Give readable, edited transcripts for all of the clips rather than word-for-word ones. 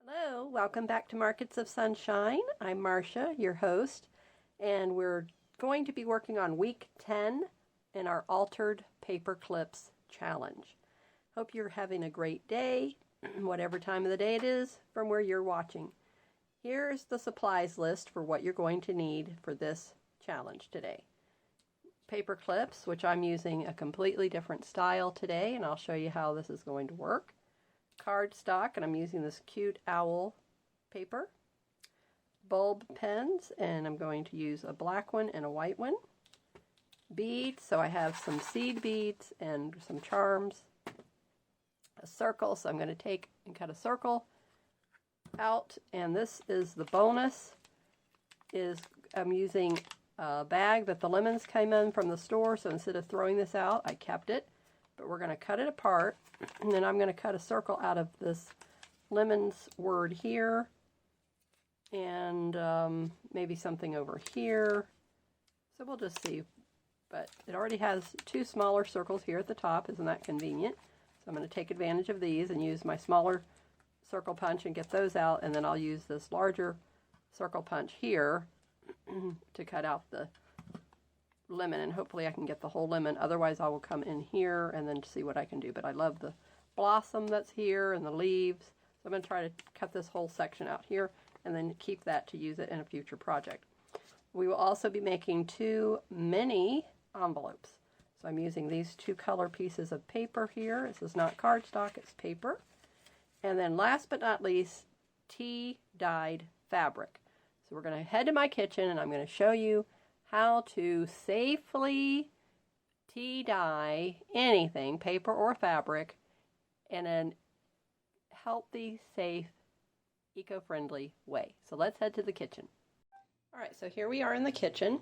Hello, welcome back to Markets of Sunshine. I'm Marsha, your host, and we're going to be working on week 10 in our Altered Paper Clips Challenge. Hope you're having a great day, whatever time of the day it is from where you're watching. Here's the supplies list for what you're going to need for this challenge today. Paper clips, which I'm using a completely different style today, and I'll show you how this is going to work. Cardstock, and I'm using this cute owl paper. Bulb pens, and I'm going to use a black one and a white one. Beads, so I have some seed beads and some charms. A circle, so I'm going to take and cut a circle out, and this is the bonus, is I'm using a bag that the lemons came in from the store, so instead of throwing this out, I kept it. But we're going to cut it apart, and then I'm going to cut a circle out of this lemons word here, and maybe something over here. So we'll just see. But it already has two smaller circles here at the top. Isn't that convenient? So I'm going to take advantage of these and use my smaller circle punch and get those out, and then I'll use this larger circle punch here to cut out the lemon, and hopefully I can get the whole lemon. Otherwise I will come in here and then see what I can do. But I love the blossom that's here and the leaves, so I'm going to try to cut this whole section out here and then keep that to use it in a future project. We will also be making 2 mini envelopes. So I'm using these 2 color pieces of paper here. This is not cardstock, it's paper. And then last but not least, tea dyed fabric. So we're going to head to my kitchen and I'm going to show you how to safely tea dye anything, paper or fabric, in a healthy, safe, eco-friendly way. So let's head to the kitchen. Alright, so here we are in the kitchen,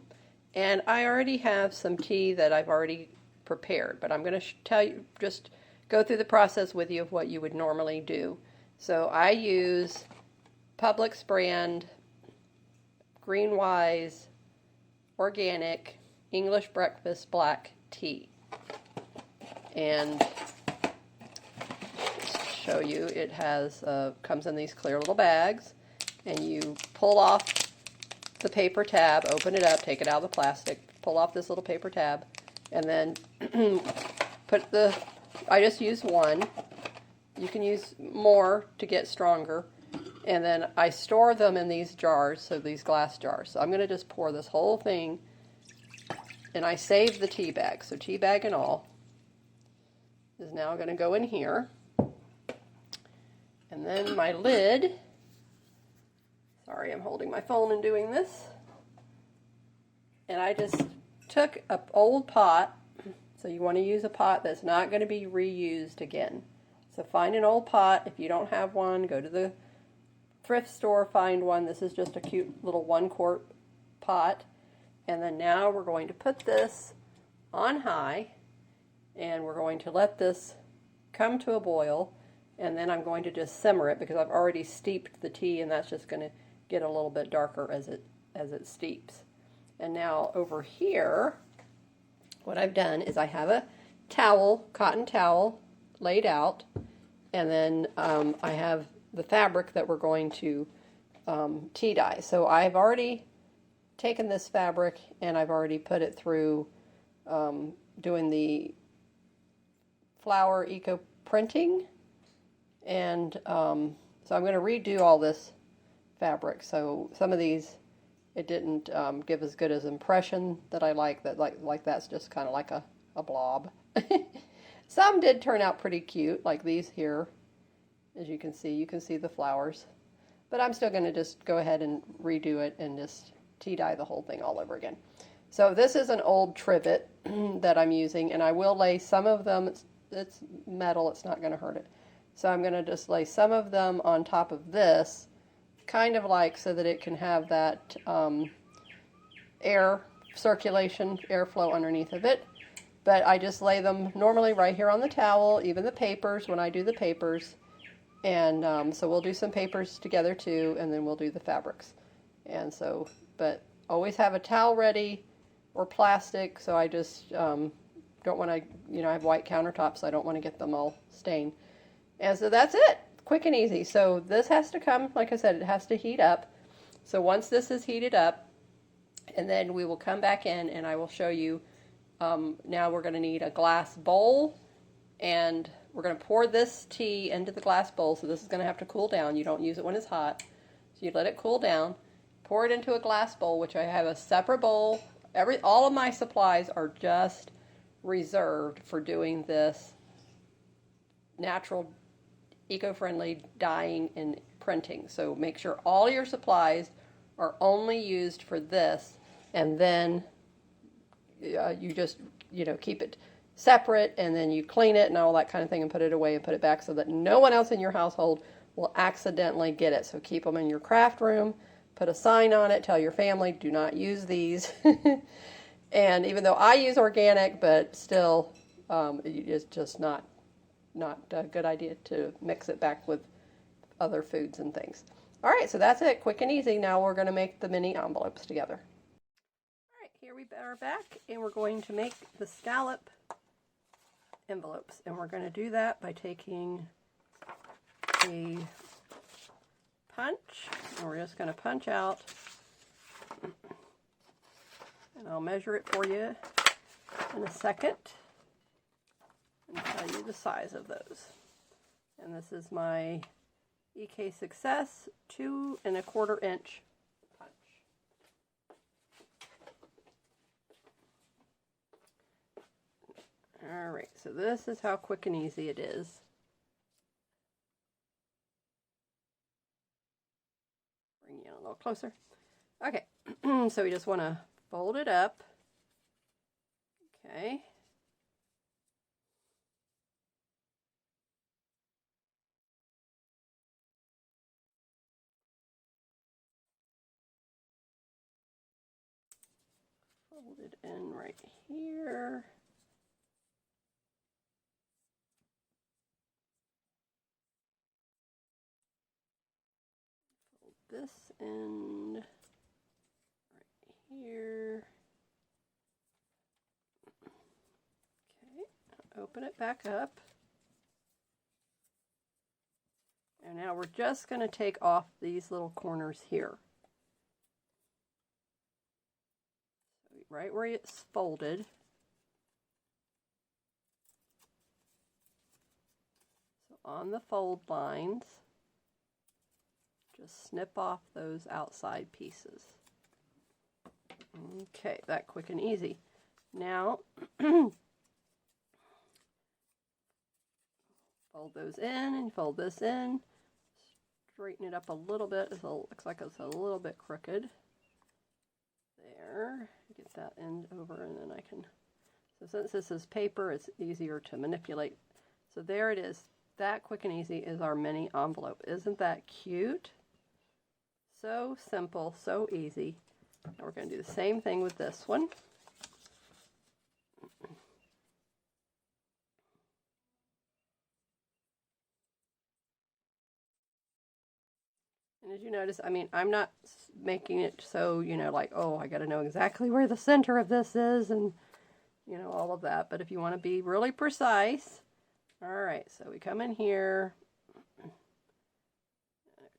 and I already have some tea that I've already prepared, but I'm going to tell you, just go through the process with you of what you would normally do. So I use Publix brand, Greenwise, organic English breakfast black tea, and just to show you, it has comes in these clear little bags, and you pull off the paper tab, open it up, take it out of the plastic, pull off this little paper tab, and then put I just use one. You can use more to get stronger. And then I store them in these jars, so these glass jars. So I'm going to just pour this whole thing, and I save the tea bag. So tea bag and all is now going to go in here. And then my lid, sorry I'm holding my phone and doing this, and I just took an old pot. So you want to use a pot that's not going to be reused again. So find an old pot. If you don't have one, go to the thrift store, find one. This is just a cute little 1-quart pot. And then now we're going to put this on high, and we're going to let this come to a boil, and then I'm going to just simmer it because I've already steeped the tea, and that's just going to get a little bit darker as it steeps. And now over here, what I've done is I have a towel, cotton towel, laid out, and then I have the fabric that we're going to tea dye. So I've already taken this fabric and I've already put it through doing the flower eco printing, and so I'm going to redo all this fabric. So some of these it didn't give as good as impression that I like. Like that's just kind of like a blob. Some did turn out pretty cute, like these here. As you can see the flowers. But I'm still going to just go ahead and redo it and just tea dye the whole thing all over again. So this is an old trivet that I'm using, and I will lay some of them, it's metal, it's not going to hurt it. So I'm going to just lay some of them on top of this, kind of like so that it can have that air circulation, airflow underneath of it. But I just lay them normally right here on the towel, even the papers, when I do the papers. And so we'll do some papers together too, and then we'll do the fabrics. And so, but always have a towel ready or plastic, so I just don't want to, I have white countertops, so I don't want to get them all stained. And so that's it. quick and easy. So this has to come, like I said, it has to heat up. So once this is heated up, and then we will come back in and I will show you, now we're going to need a glass bowl, and we're going to pour this tea into the glass bowl. So this is going to have to cool down. You don't use it when it's hot. So you let it cool down, pour it into a glass bowl, which I have a separate bowl. All of my supplies are just reserved for doing this natural, eco-friendly dyeing and printing. So make sure all your supplies are only used for this, and then you just, keep it separate, and then you clean it and all that kind of thing and put it away and put it back so that no one else in your household will accidentally get it. So keep them in your craft room, put a sign on it, tell your family, do not use these. And even though I use organic, but still, it's just not a good idea to mix it back with other foods and things. All right, so that's it, quick and easy. Now we're going to make the mini envelopes together. All right, here we are back, and we're going to make the scallop envelopes. And we're going to do that by taking a punch, and we're just going to punch out, and I'll measure it for you in a second and tell you the size of those. And this is my EK Success 2 1/4 inch punch. All right, so this is how quick and easy it is. Bring you in a little closer. Okay, so we just want to fold it up. Okay. Fold it in right here. Fold this in right here. Okay, open it back up. And now we're just going to take off these little corners here. Right where it's folded. So on the fold lines, just snip off those outside pieces. Okay, that quick and easy. Now, fold those in and fold this in. Straighten it up a little bit. It looks like it's a little bit crooked. There. Get that end over, and then I can, so since this is paper, it's easier to manipulate. So there it is. That quick and easy is our mini envelope. Isn't that cute? So simple, so easy. Now we're going to do the same thing with this one. And as you notice, I mean, I'm not making it so, like, oh, I got to know exactly where the center of this is and, all of that. But if you want to be really precise, all right, so we come in here.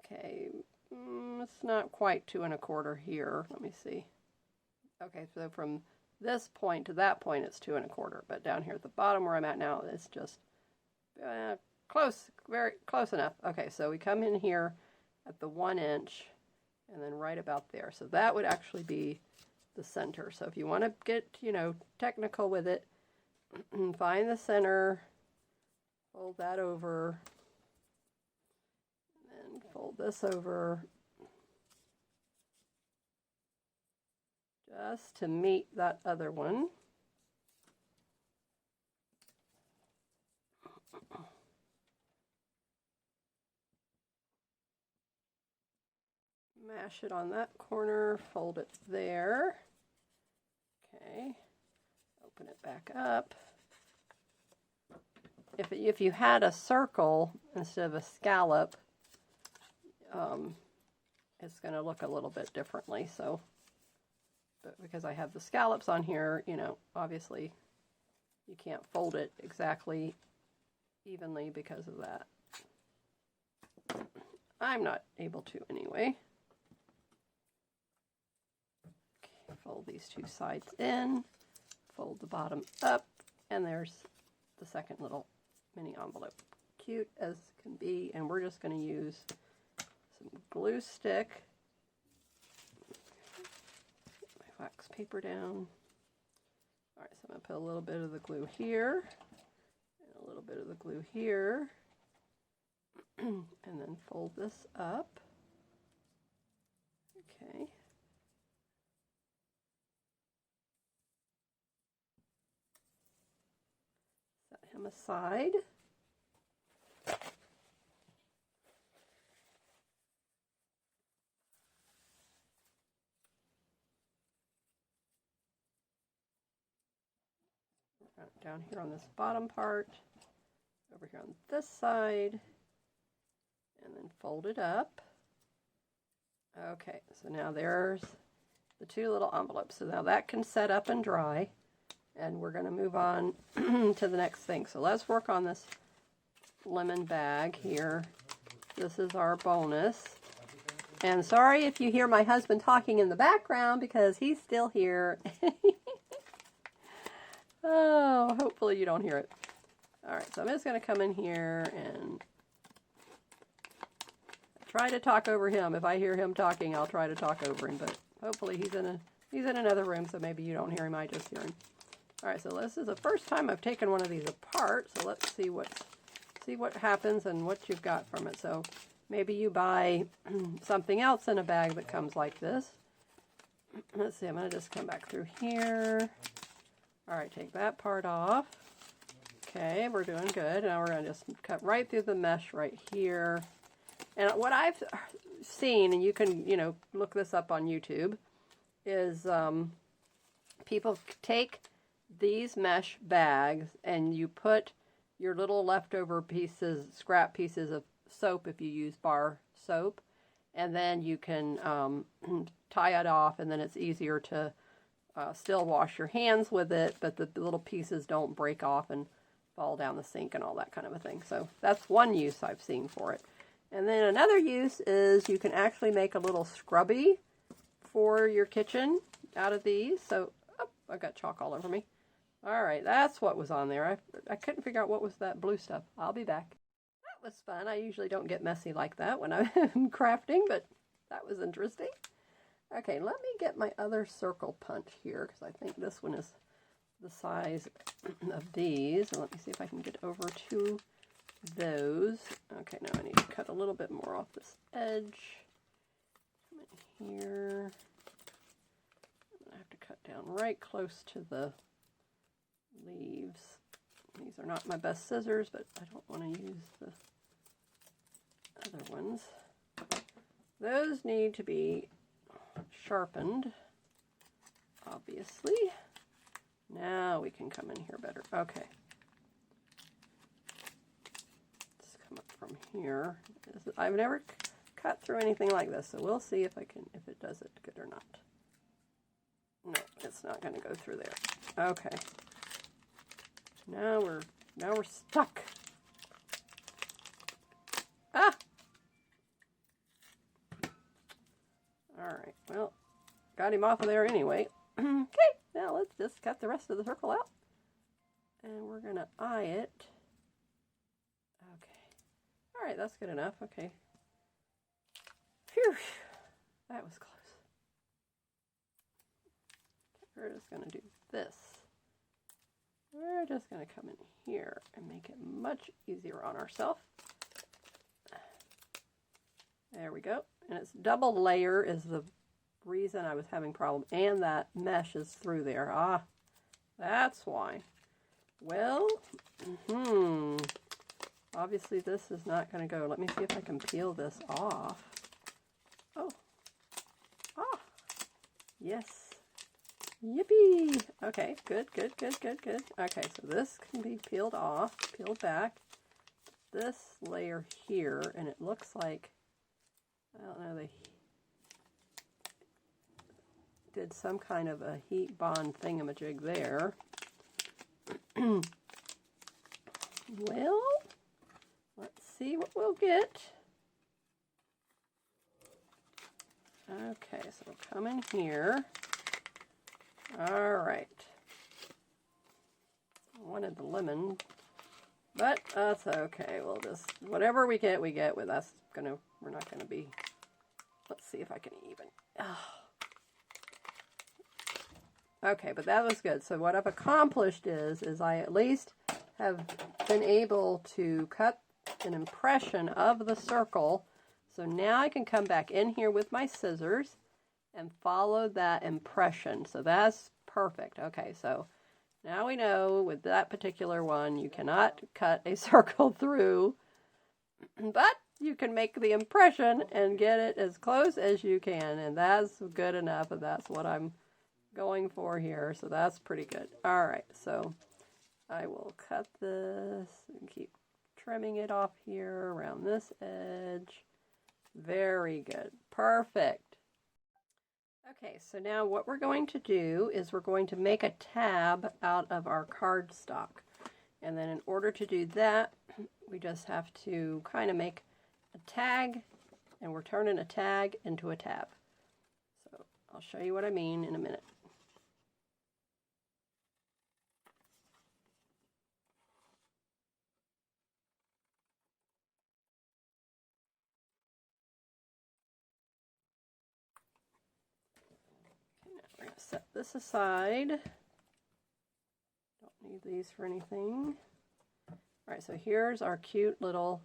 Okay, it's not quite 2 1/4 here. Let me see. Okay, so from this point to that point, it's 2 1/4. But down here at the bottom where I'm at now, it's just close, very close enough. Okay, so we come in here at the 1 inch, and then right about there. So that would actually be the center. So if you want to get, technical with it, find the center, fold that over, and then fold this over, just to meet that other one. Mash it on that corner, fold it there. Okay, open it back up. If you had a circle instead of a scallop, it's going to look a little bit differently. So, but because I have the scallops on here, obviously you can't fold it exactly evenly because of that. I'm not able to anyway. Okay, fold these two sides in, fold the bottom up, and there's the second little mini envelope. Cute as can be, and we're just going to use some glue stick. Put my wax paper down. All right, so I'm going to put a little bit of the glue here, and a little bit of the glue here, and then fold this up. Okay. Set him aside. Down here on this bottom part, over here on this side, and then fold it up. Okay, so now there's the two little envelopes. So now that can set up and dry, and we're going to move on to the next thing. So let's work on this lemon bag here. This is our bonus. And sorry if you hear my husband talking in the background because he's still here. Oh, hopefully you don't hear it. All right, so I'm just going to come in here and try to talk over him. If I hear him talking, I'll try to talk over him, but hopefully he's in another room, so maybe you don't hear him, I just hear him. All right, so this is the first time I've taken one of these apart, so let's see what happens and what you've got from it. So maybe you buy something else in a bag that comes like this. Let's see, I'm going to just come back through here. All right, take that part off. Okay, we're doing good. Now we're going to just cut right through the mesh right here. And what I've seen, and you can, look this up on YouTube, is people take these mesh bags and you put your little leftover pieces, scrap pieces of soap if you use bar soap, and then you can tie it off, and then it's easier to still wash your hands with it, but the little pieces don't break off and fall down the sink and all that kind of a thing. So that's one use I've seen for it. And then another use is you can actually make a little scrubby for your kitchen out of these. So, oh, I've got chalk all over me. All right, that's what was on there. I couldn't figure out what was that blue stuff. I'll be back. That was fun. I usually don't get messy like that when I'm crafting, but that was interesting. Okay, let me get my other circle punch here because I think this one is the size of these. And let me see if I can get over to those. Okay, now I need to cut a little bit more off this edge. Come in here. I have to cut down right close to the leaves. These are not my best scissors, but I don't want to use the other ones. Those need to be sharpened, obviously. Now we can come in here better. Okay. Let's come up from here. I've never cut through anything like this, so we'll see if it does it good or not. No, it's not going to go through there. Okay. Now we're stuck. Ah! Alright, well, got him off of there anyway. Okay, now let's just cut the rest of the circle out. And we're going to eye it. Okay. Alright, that's good enough. Okay. Phew! That was close. Okay, we're just going to do this. We're just going to come in here and make it much easier on ourselves. There we go. And it's double layer is the reason I was having problem. And that mesh is through there. Ah, that's why. Well, obviously this is not going to go. Let me see if I can peel this off. Oh. Ah. Yes. Yippee! Okay, good. Okay, so this can be peeled off, peeled back. This layer here, and it looks like, I don't know, they did some kind of a heat bond thingamajig there. Well, let's see what we'll get. Okay, so we'll come in here. All right. I wanted the lemon, but that's okay. We'll just, whatever we get, we get. With us, we're not gonna be. Let's see if I can even. Oh. Okay, but that was good. So what I've accomplished is I at least have been able to cut an impression of the circle. So now I can come back in here with my scissors and follow that impression. So that's perfect. Okay, so now we know with that particular one, you cannot cut a circle through, but you can make the impression and get it as close as you can. And that's good enough, and that's what I'm going for here. So that's pretty good. All right, so I will cut this and keep trimming it off here around this edge. Very good. Perfect. Okay, so now what we're going to do is we're going to make a tab out of our cardstock. And then in order to do that, we just have to kind of make a tag, and we're turning a tag into a tab. So I'll show you what I mean in a minute. We're going to set this aside. Don't need these for anything. All right, so here's our cute little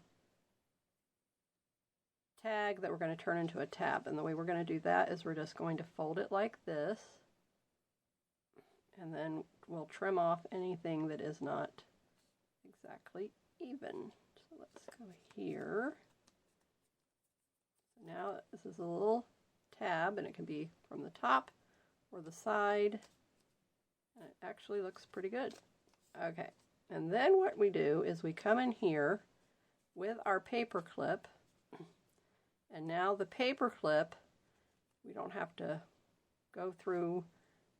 tag that we're going to turn into a tab. And the way we're going to do that is we're just going to fold it like this. And then we'll trim off anything that is not exactly even. So let's go here. So now this is a little tab, and it can be from the top or the side, and it actually looks pretty good. Okay, and then what we do is we come in here with our paper clip, and now the paper clip, we don't have to go through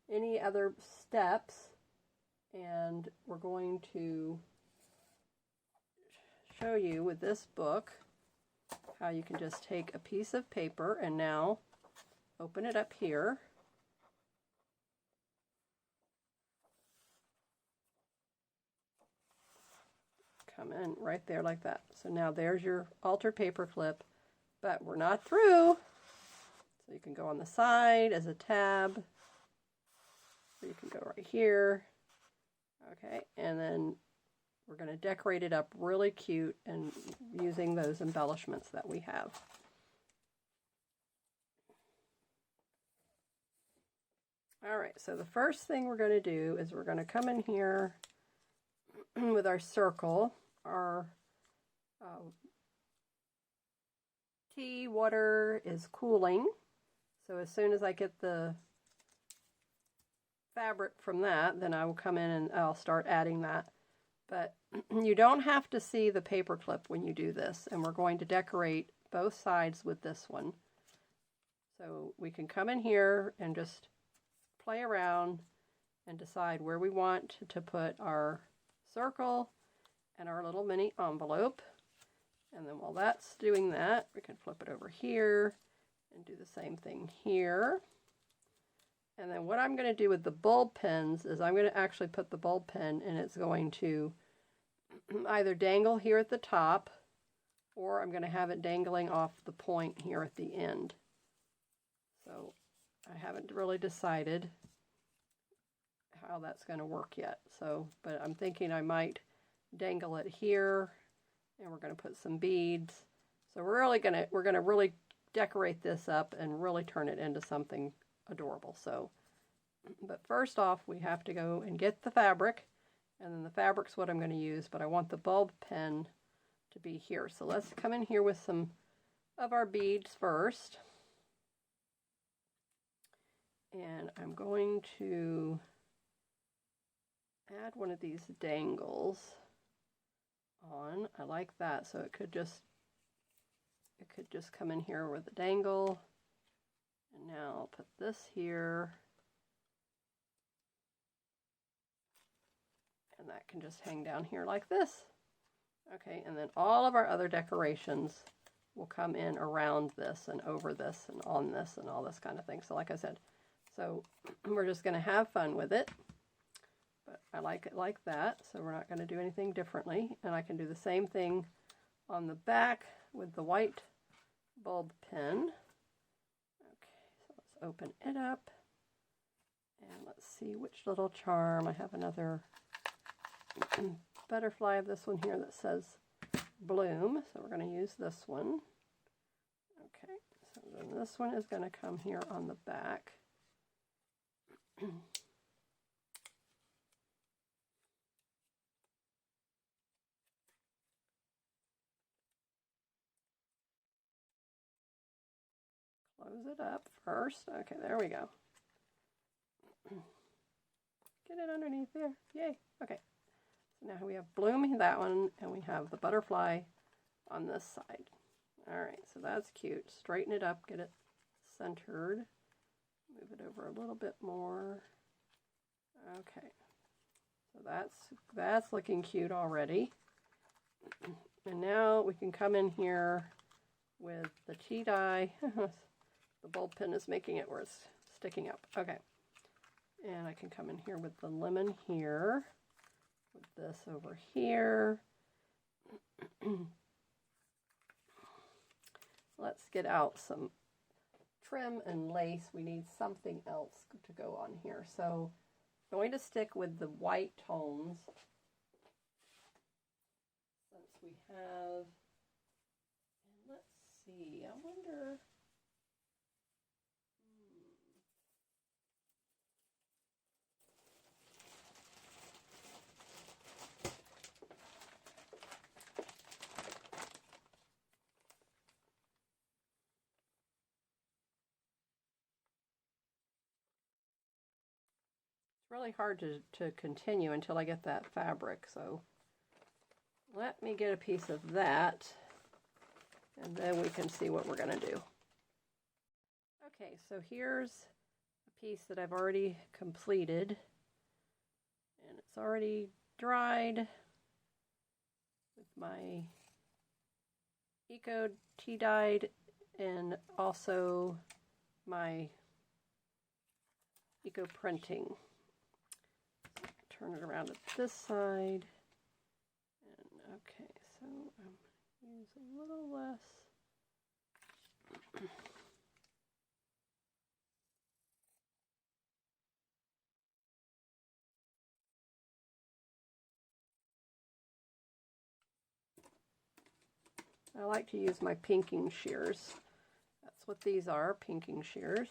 any other steps, and we're going to show you with this book how you can just take a piece of paper and now open it up here. Come in right there like that. So now there's your altered paper clip, but we're not through. So you can go on the side as a tab. So you can go right here. Okay, and then we're going to decorate it up really cute and using those embellishments that we have. All right, so the first thing we're going to do is we're going to come in here with our circle. Our tea water is cooling, so as soon as I get the fabric from that, then I will come in and I'll start adding that. But you don't have to see the paper clip when you do this, and we're going to decorate both sides with this one. So we can come in here and just play around and decide where we want to put our circle and our little mini envelope. And then while that's doing that, we can flip it over here and do the same thing here. And then what I'm going to do with the bulb pins is I'm going to actually put the bulb pin, and it's going to either dangle here at the top, or I'm going to have it dangling off the point here at the end. So I haven't really decided how that's going to work yet. So, but I'm thinking I might dangle it here, and we're going to put some beads. So we're going to really decorate this up and really turn it into something adorable. So, but first off, we have to go and get the fabric, and then the fabric's what I'm going to use, but I want the bulb pen to be here. So let's come in here with some of our beads first. And I'm going to add one of these dangles on. I like that, so it could just come in here with a dangle. And now I'll put this here. And that can just hang down here like this. Okay, and then all of our other decorations will come in around this and over this and on this and all this kind of thing. So like I said, so we're just going to have fun with it. But I like it like that, so we're not going to do anything differently. And I can do the same thing on the back with the white bulb pin. Okay, so let's open it up. And let's see which little charm. I have another butterfly of this one here that says bloom, so we're going to use this one. Okay, so then this one is going to come here on the back. Close it up first. Okay, there we go. Get it underneath there. Yay. Okay. So now we have bloom, that one, and we have the butterfly on this side. All right, so that's cute. Straighten it up, get it centered. Move it over a little bit more. Okay. So that's looking cute already. And now we can come in here with the tea dye. The bulb pin is making it where it's sticking up. Okay. And I can come in here with the lemon here, with this over here. Let's get out some trim and lace. We need something else to go on here. So I'm going to stick with the white tones. Since we have, and let's see, I wonder, really hard to continue until I get that fabric, so let me get a piece of that and then we can see what we're going to do. Okay, so here's a piece that I've already completed and it's already dried with my Eco tea dyed and also my Eco printing. Turn it around at this side. And okay, so I'm use a little less. I like to use my pinking shears. That's what these are, pinking shears.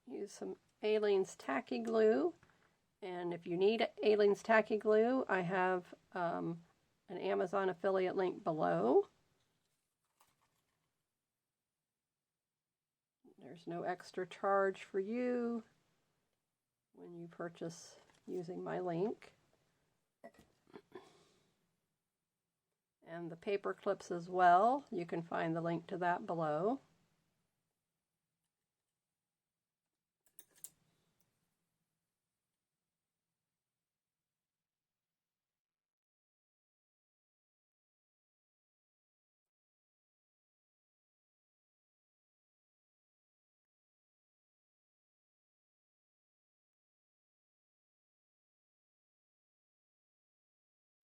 Use some Aleene's tacky glue, and if you need Aleene's tacky glue, I have an Amazon affiliate link below. There's no extra charge for you when you purchase using my link. And the paper clips as well, you can find the link to that below.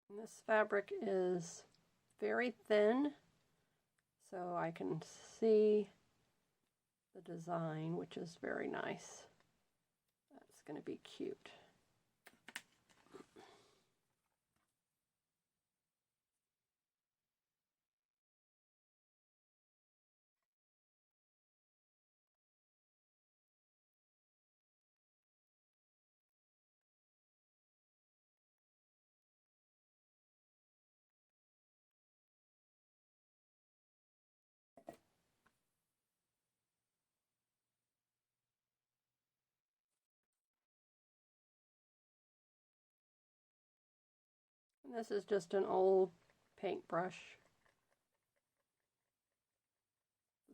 And this fabric is very thin, so I can see the design, which is very nice. That's going to be cute. And this is just an old paintbrush.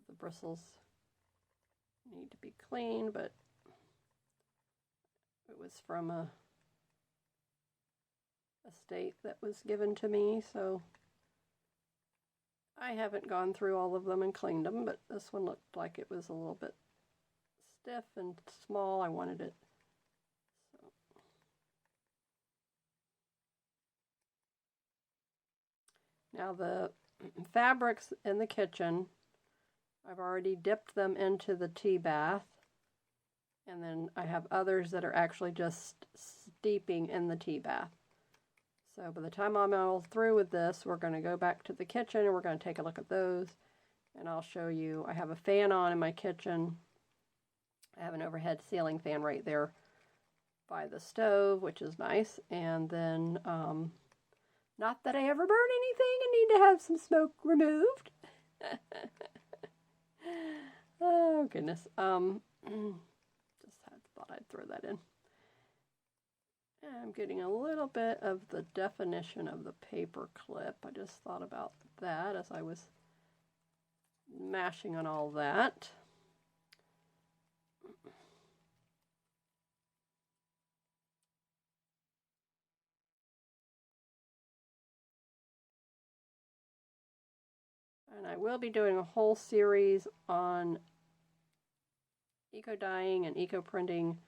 The bristles need to be clean, but It was from a estate that was given to me, so I haven't gone through all of them and cleaned them, but this one looked like it was a little bit stiff and small. I wanted it. So. Now the fabrics in the kitchen, I've already dipped them into the tea bath, and then I have others that are actually just steeping in the tea bath. So by the time I'm all through with this, we're going to go back to the kitchen and we're going to take a look at those. And I'll show you, I have a fan on in my kitchen. I have an overhead ceiling fan right there by the stove, which is nice. And then, not that I ever burn anything and need to have some smoke removed. Oh, goodness. Just thought I'd throw that in. I'm getting a little bit of the definition of the paper clip. I just thought about that as I was mashing on all that. And I will be doing a whole series on eco-dyeing and eco-printing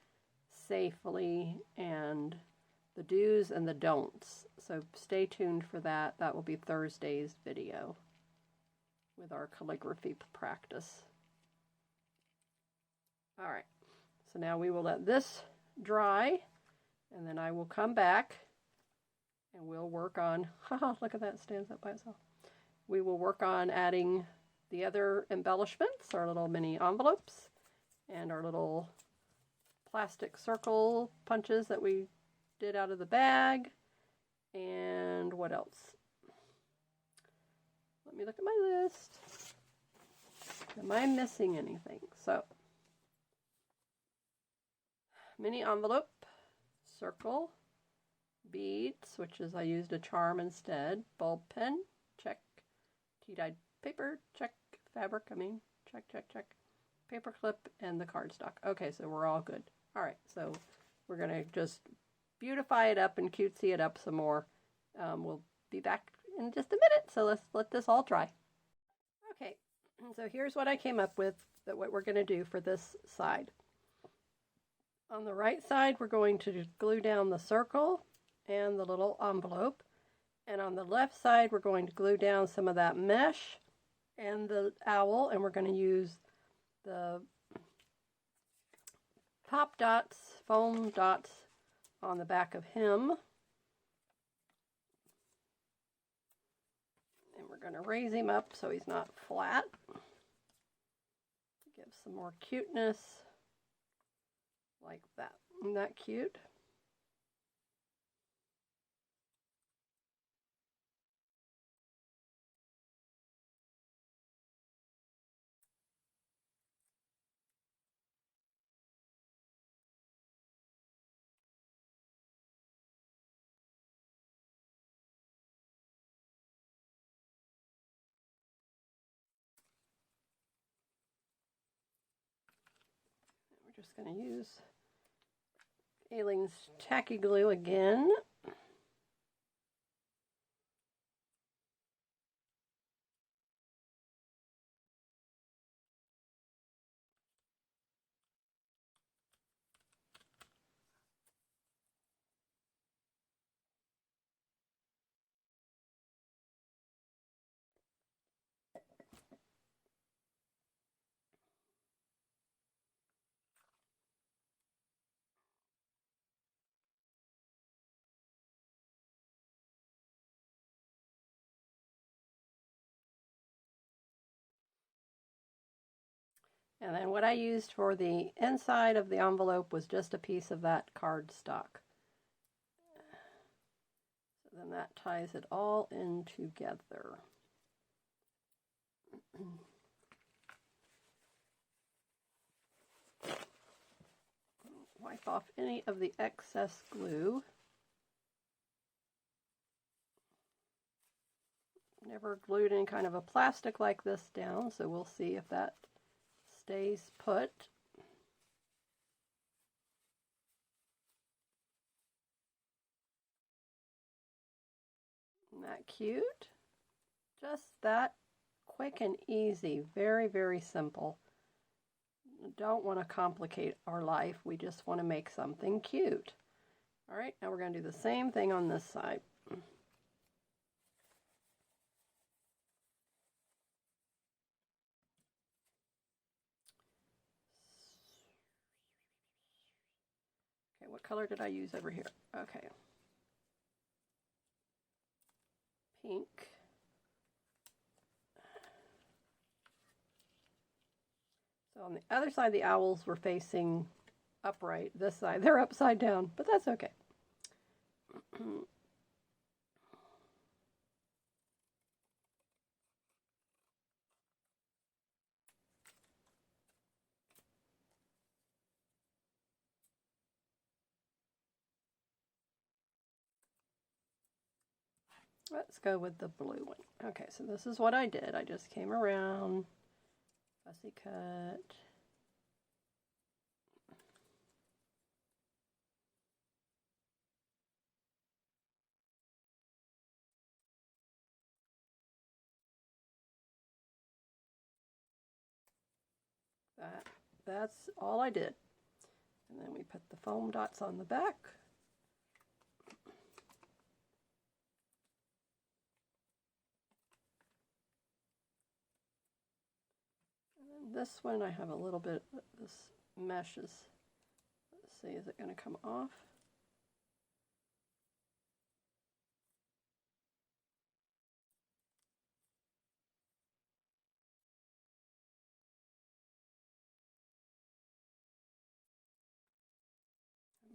safely and the do's and the don'ts. So stay tuned for that. That will be Thursday's video with our calligraphy practice. All right, so now we will let this dry, and then I will come back and we'll work on, haha, look at that, stands up by itself. We will work on adding the other embellishments, our little mini envelopes, and our little plastic circle punches that we did out of the bag. And what else? Let me look at my list. Am I missing anything? So, mini envelope, circle, beads, which is I used a charm instead, bulb pen, check, tea-dyed paper, check, fabric, check, check, check, paper clip, and the cardstock. Okay, so we're all good. All right, so we're going to just beautify it up and cutesy it up some more. We'll be back in just a minute, so let's let this all dry. Okay, so here's what I came up with, that what we're going to do for this side. On the right side, we're going to glue down the circle and the little envelope. And on the left side, we're going to glue down some of that mesh and the owl, and we're going to use the pop dots, foam dots on the back of him. And we're going to raise him up so he's not flat. Give some more cuteness like that. Isn't that cute? We're just going to use Aleene's tacky glue again. And then what I used for the inside of the envelope was just a piece of that cardstock. So then that ties it all in together. Wipe off any of the excess glue. Never glued any kind of a plastic like this down, so we'll see if that stays put. that cute? Just that quick and easy. Very, very simple. Don't want to complicate our life. We just want to make something cute. All right, now we're going to do the same thing on this side. Okay, what color did I use over here? Okay. Pink. So on the other side, the owls were facing upright. This side, they're upside down, but that's okay. Let's go with the blue one. Okay, so this is what I did. I just came around, fussy cut. That's all I did. And then we put the foam dots on the back. And this one I have a little bit, this mesh is, let's see, is it going to come off?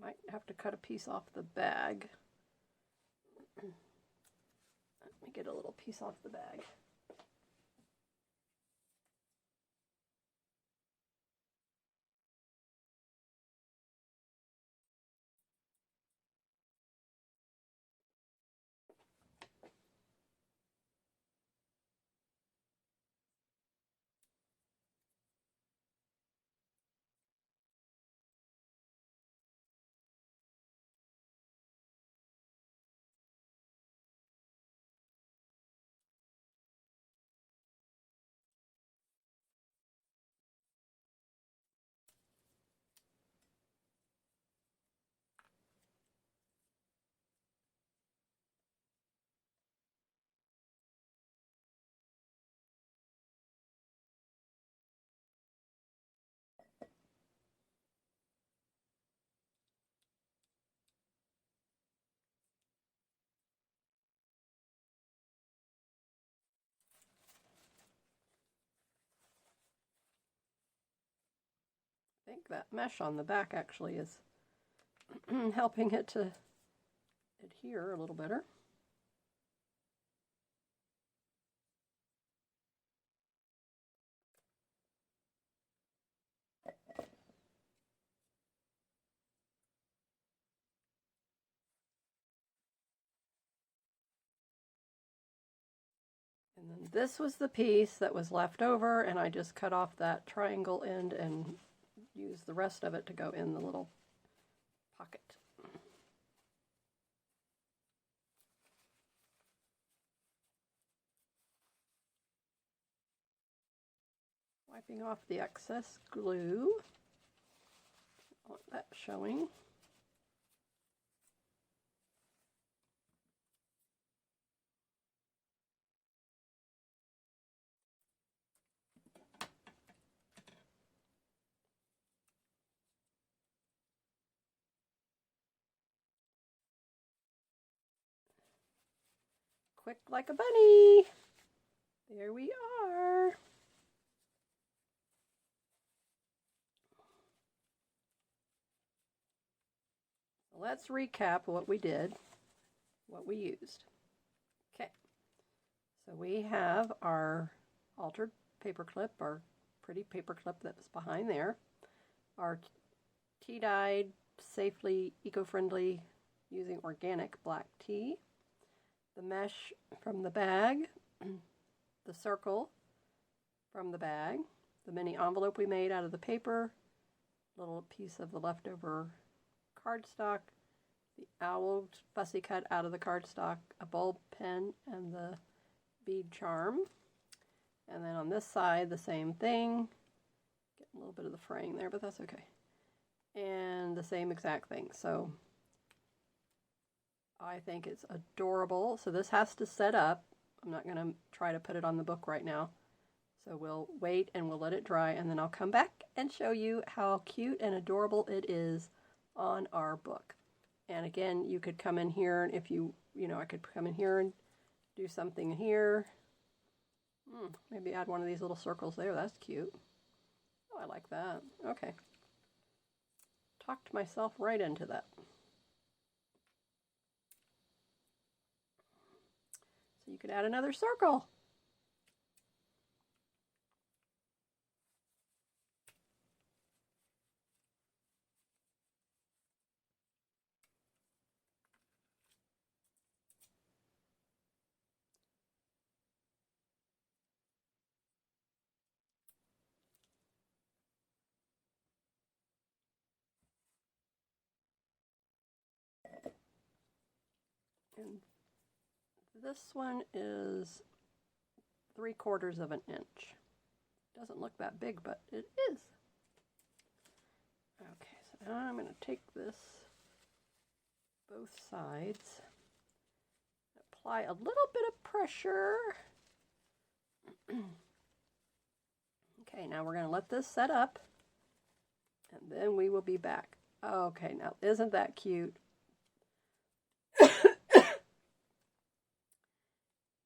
Might have to cut a piece off the bag. Let me get a little piece off the bag. I think that mesh on the back actually is helping it to adhere a little better. And then this was the piece that was left over, and I just cut off that triangle end and used the rest of it to go in the little pocket. Wiping off the excess glue. Don't want that showing. Quick like a bunny. There we are. Let's recap what we did, what we used. Okay, so we have our altered paper clip, our pretty paper clip that was behind there, our tea-dyed, safely eco-friendly, using organic black tea, the mesh from the bag, the circle from the bag, the mini envelope we made out of the paper, little piece of the leftover cardstock, the owl fussy cut out of the cardstock, a bulb pen, and the bead charm. And then on this side, the same thing. Get a little bit of the fraying there, but that's okay. And the same exact thing. So I think it's adorable. So this has to set up. I'm not going to try to put it on the book right now. So we'll wait and we'll let it dry, and then I'll come back and show you how cute and adorable it is on our book. And again, you could come in here, and if you I could come in here and do something here. Maybe add one of these little circles there. That's cute. Oh, I like that. Okay. Talked myself right into that. So you could add another circle. And this one is 3/4 of an inch. Doesn't look that big, but it is. Okay, so now I'm going to take this both sides, apply a little bit of pressure. Okay, now we're going to let this set up, and then we will be back. Okay, now isn't that cute?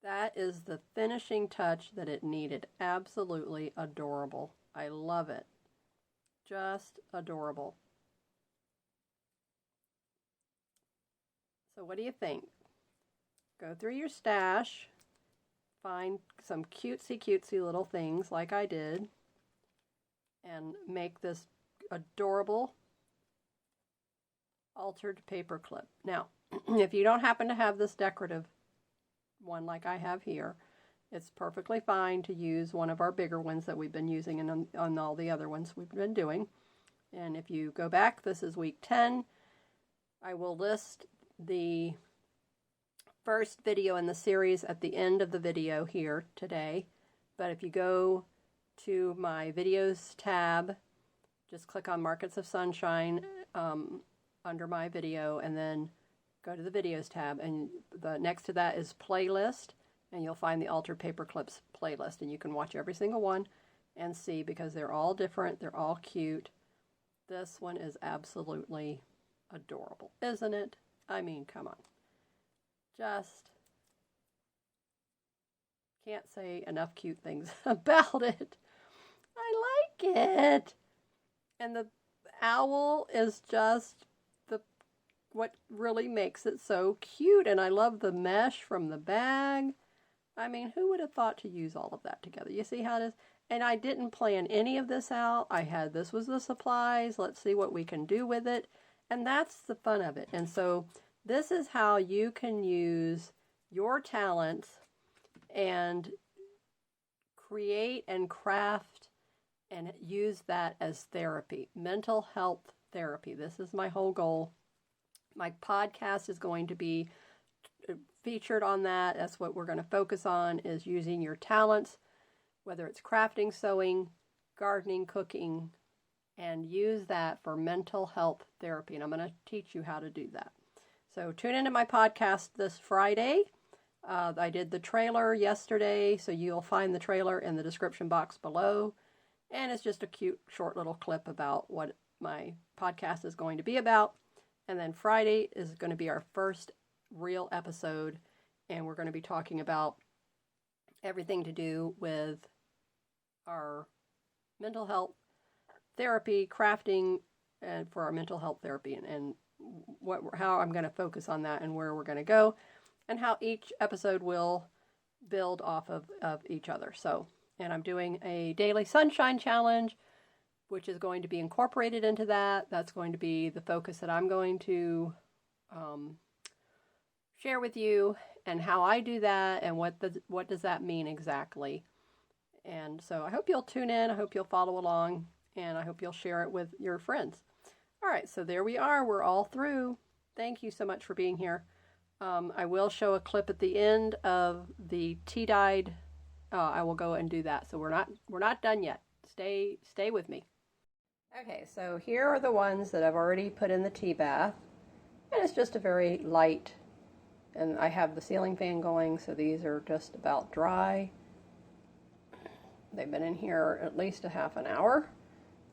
That is the finishing touch that it needed. Absolutely adorable. I love it. Just adorable. So what do you think? Go through your stash, find some cutesy little things like I did, and make this adorable altered paper clip. Now, if you don't happen to have this decorative one like I have here, it's perfectly fine to use one of our bigger ones that we've been using on all the other ones we've been doing. And if you go back, this is week 10. I will list the first video in the series at the end of the video here today. But if you go to my videos tab, just click on Markets of Sunshine under my video, and then go to the videos tab, and the next to that is playlist, and you'll find the Altered Paper Clips playlist, and you can watch every single one and see, because they're all different, they're all cute. This one is absolutely adorable, isn't it? I mean, come on. Just can't say enough cute things about it. I like it. And the owl is just what really makes it so cute. And I love the mesh from the bag. I mean, who would have thought to use all of that together? You see how it is? And I didn't plan any of this out. This was the supplies. Let's see what we can do with it. And that's the fun of it. And so this is how you can use your talents and create and craft and use that as therapy, mental health therapy. This is my whole goal. My podcast is going to be featured on that. That's what we're going to focus on, is using your talents, whether it's crafting, sewing, gardening, cooking, and use that for mental health therapy. And I'm going to teach you how to do that. So tune into my podcast this Friday. I did the trailer yesterday, so you'll find the trailer in the description box below. And it's just a cute, short little clip about what my podcast is going to be about. And then Friday is going to be our first real episode, and we're going to be talking about everything to do with our mental health therapy, crafting, and for our mental health therapy, and how I'm going to focus on that and where we're going to go, and how each episode will build off of each other. So, and I'm doing a daily sunshine challenge, which is going to be incorporated into that. That's going to be the focus that I'm going to share with you, and how I do that, and what does that mean exactly. And so I hope you'll tune in. I hope you'll follow along, and I hope you'll share it with your friends. All right, so there we are. We're all through. Thank you so much for being here. I will show a clip at the end of the tea dyed. I will go and do that. So we're not done yet. Stay with me. Okay, so here are the ones that I've already put in the tea bath, and it's just a very light. And I have the ceiling fan going, so these are just about dry. They've been in here at least a half an hour.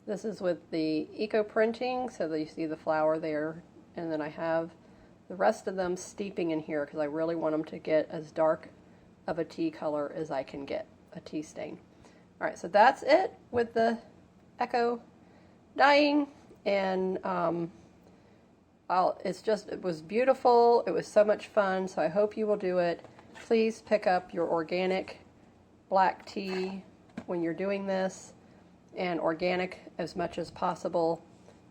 This is with the eco printing, so that you see the flower there. And then I have the rest of them steeping in here because I really want them to get as dark of a tea color as I can get, a tea stain. All right, so that's it with the eco dyeing, and it was beautiful. It was so much fun, so I hope you will do it. Please pick up your organic black tea when you're doing this, and organic as much as possible.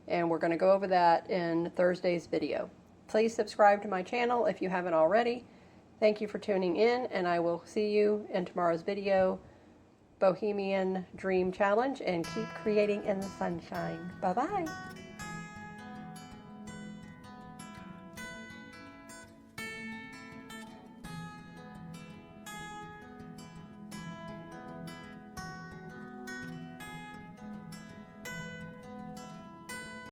And we're going to go over that in Thursday's video. Please subscribe to my channel if you haven't already. Thank you for tuning in, and I will see you in tomorrow's video, Bohemian Dream Challenge, and keep creating in the sunshine. Bye-bye.